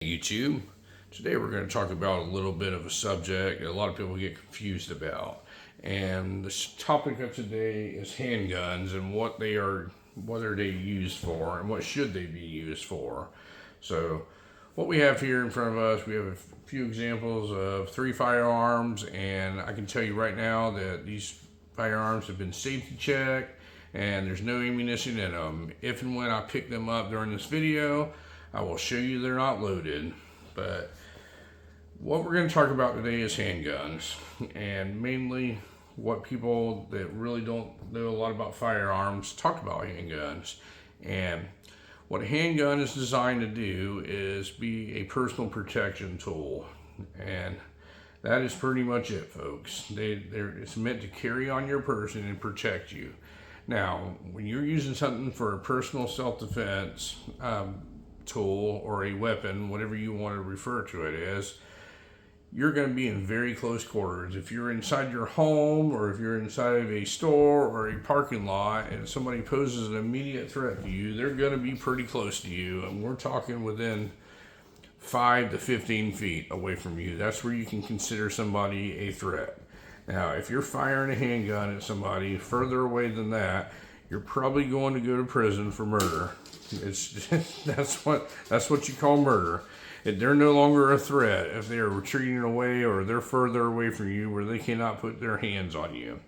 YouTube. Today we're going to talk about a little bit of a subject that a lot of people get confused about. And the topic of today is handguns and what are they used for and what should they be used for. So what we have here in front of us, we have a few examples of 3 firearms, and I can tell you right now that these firearms have been safety checked and there's no ammunition in them. If and when I pick them up during this video, I will show you they're not loaded. But what we're going to talk about today is handguns, and mainly what people that really don't know a lot about firearms talk about handguns. And what a handgun is designed to do is be a personal protection tool, and that is pretty much it, folks. It's meant to carry on your person and protect you. Now, when you're using something for a personal self-defense tool or a weapon, whatever you want to refer to it as, you're going to be in very close quarters. If you're inside your home, or if you're inside of a store or a parking lot and somebody poses an immediate threat to you, they're going to be pretty close to you, and we're talking within 5 to 15 feet away from you. That's where you can consider somebody a threat. Now, if you're firing a handgun at somebody further away than that, you're probably going to go to prison for murder. That's what you call murder. They're no longer a threat if they are retreating away or they're further away from you where they cannot put their hands on you.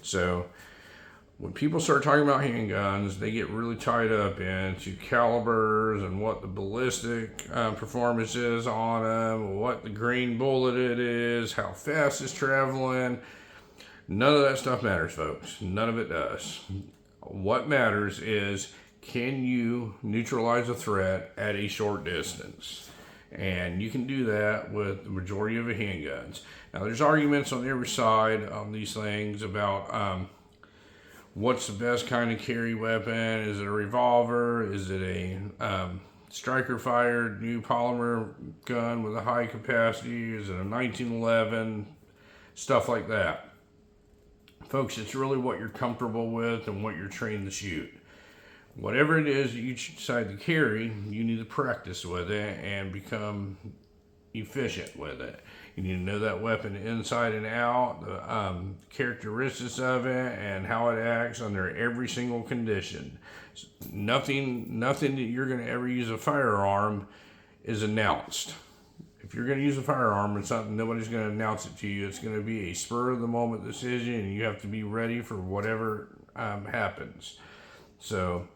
So when people start talking about handguns, they get really tied up into calibers and what the ballistic performance is on them, what the grain bullet it is, how fast it's traveling. None of that stuff matters, folks. None of it does. What matters is, can you neutralize a threat at a short distance? And you can do that with the majority of the handguns. Now, there's arguments on every side on these things about what's the best kind of carry weapon. Is it a revolver? Is it a striker-fired new polymer gun with a high capacity? Is it a 1911? Stuff like that. Folks, it's really what you're comfortable with and what you're trained to shoot. Whatever it is that you decide to carry, you need to practice with it and become efficient with it. You need to know that weapon inside and out, the characteristics of it, and how it acts under every single condition. Nothing that you're going to ever use a firearm is announced. If you're going to use a firearm, it's something nobody's going to announce it to you. It's going to be a spur of the moment decision, and you have to be ready for whatever happens. So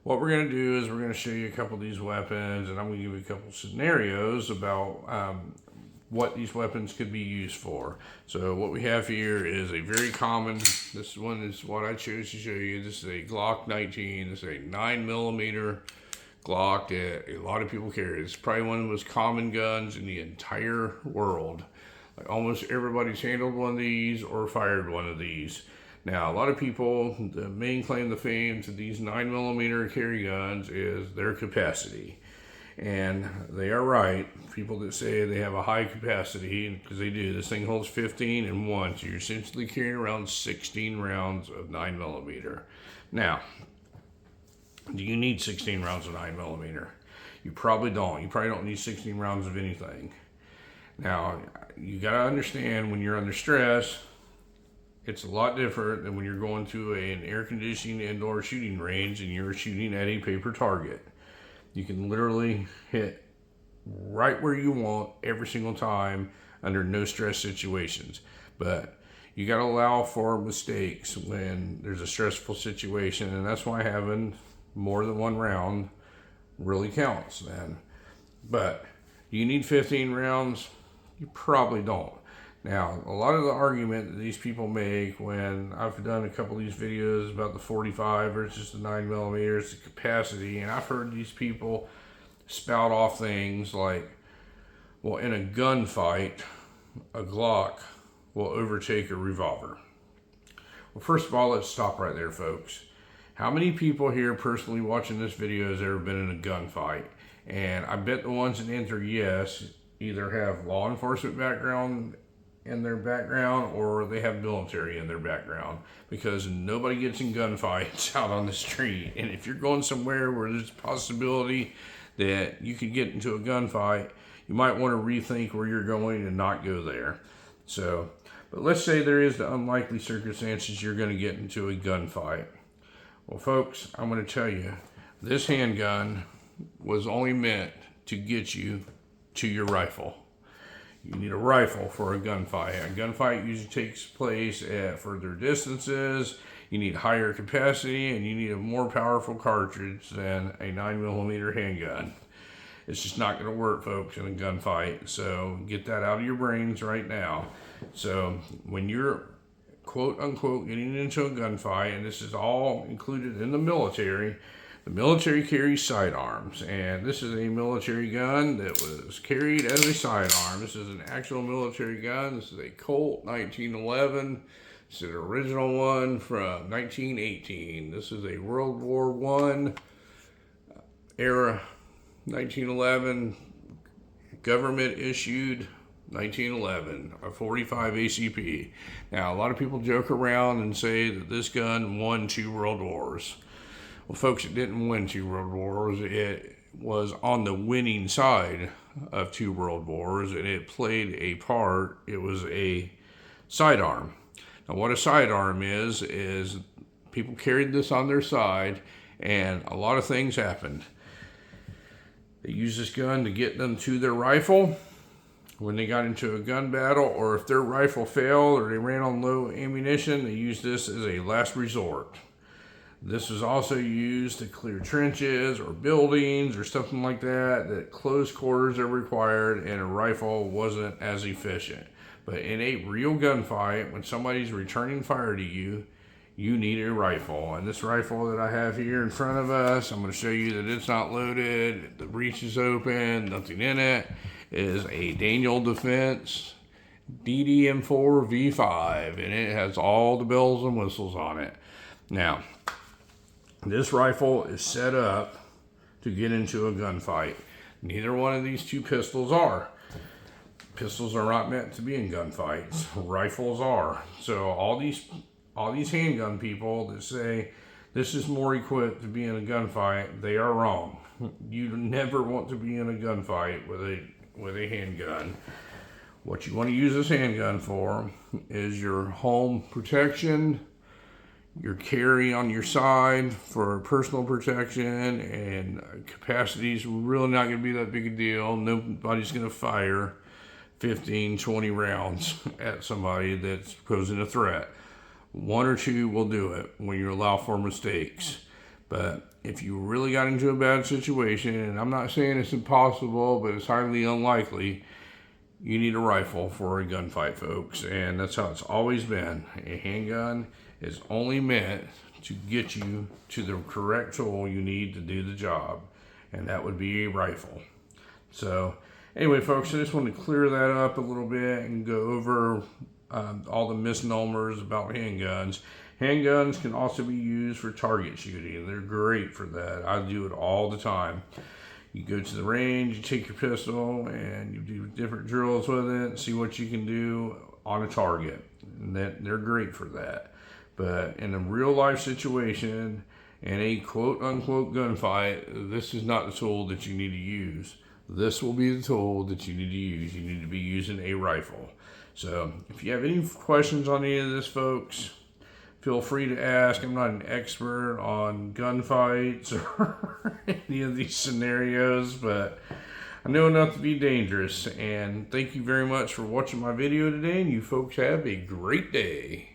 what we're going to do is we're going to show you a couple of these weapons, and I'm going to give you a couple scenarios about what these weapons could be used for. So what we have here is a very common, this one is what I chose to show you. This is a Glock 19. This is a 9mm Glock that a lot of people carry. It's probably one of the most common guns in the entire world. Like, almost everybody's handled one of these or fired one of these. Now, a lot of people, the main claim to fame to these 9mm carry guns is their capacity. And they are right. People that say they have a high capacity, because they do. This thing holds 15 in one, so you're essentially carrying around 16 rounds of 9mm. Now, do you need 16 rounds of 9mm? You probably don't. You probably don't need 16 rounds of anything. Now, you got to understand, when you're under stress, it's a lot different than when you're going to an air-conditioned indoor shooting range and you're shooting at a paper target. You can literally hit right where you want every single time under no stress situations. But you got to allow for mistakes when there's a stressful situation, and that's why having more than one round really counts then. But do you need 15 rounds? You probably don't. Now, a lot of the argument that these people make when I've done a couple of these videos about the 45 versus the 9mm, the capacity, and I've heard these people spout off things like, well, in a gunfight, a Glock will overtake a revolver. Well, first of all, let's stop right there, folks. How many people here personally watching this video has ever been in a gunfight? And I bet the ones that answer yes either have law enforcement background in their background or they have military in their background, because nobody gets in gunfights out on the street. And if you're going somewhere where there's a possibility that you could get into a gunfight, you might want to rethink where you're going and not go there. So, but let's say there is the unlikely circumstances you're going to get into a gunfight. Well, folks, I'm going to tell you, this handgun was only meant to get you to your rifle. You need a rifle for a gunfight. A gunfight usually takes place at further distances. You need higher capacity, and you need a more powerful cartridge than a 9mm handgun. It's just not going to work, folks, in a gunfight. So get that out of your brains right now. So when you're quote unquote getting into a gunfight, and this is all included in the military carries sidearms, and this is a military gun that was carried as a sidearm. This is an actual military gun. This is a Colt 1911. This is an original one from 1918. This is a World War I era 1911 government issued 1911, a 45 ACP. Now, a lot of people joke around and say that this gun won 2 world wars. Well, folks, it didn't win 2 world wars. It was on the winning side of 2 world wars, and it played a part. It was a sidearm. Now, what a sidearm is people carried this on their side, and a lot of things happened. They used this gun to get them to their rifle when they got into a gun battle, or if their rifle failed or they ran on low ammunition, they used this as a last resort. This was also used to clear trenches or buildings or something like that close quarters are required and a rifle wasn't as efficient. But in a real gunfight, when somebody's returning fire to you, you need a rifle. And this rifle that I have here in front of us, I'm going to show you that it's not loaded, the breech is open, nothing in it, is a Daniel Defense DDM4 V5, and it has all the bells and whistles on it. Now, this rifle is set up to get into a gunfight. Neither one of these 2 pistols are. Pistols are not meant to be in gunfights. Rifles are. So all these handgun people that say this is more equipped to be in a gunfight, they are wrong. You never want to be in a gunfight with a handgun. What you want to use this handgun for is your home protection, your carry on your side for personal protection, and capacity is really not going to be that big a deal. Nobody's going to fire 15, 20 rounds at somebody that's posing a threat. 1 or 2 will do it when you allow for mistakes. But if you really got into a bad situation, and I'm not saying it's impossible, but it's highly unlikely, you need a rifle for a gunfight, folks. And that's how it's always been. A handgun is only meant to get you to the correct tool you need to do the job, and that would be a rifle. So anyway, folks, I just want to clear that up a little bit and go over all the misnomers about handguns. Handguns can also be used for target shooting. They're great for that. I do it all the time. You go to the range, you take your pistol, and you do different drills with it, see what you can do on a target. And they're great for that. But in a real life situation, in a quote unquote gunfight, this is not the tool that you need to use. This will be the tool that you need to use. You need to be using a rifle. So if you have any questions on any of this, folks, feel free to ask. I'm not an expert on gunfights or any of these scenarios, but I know enough to be dangerous. And thank you very much for watching my video today, and you folks have a great day.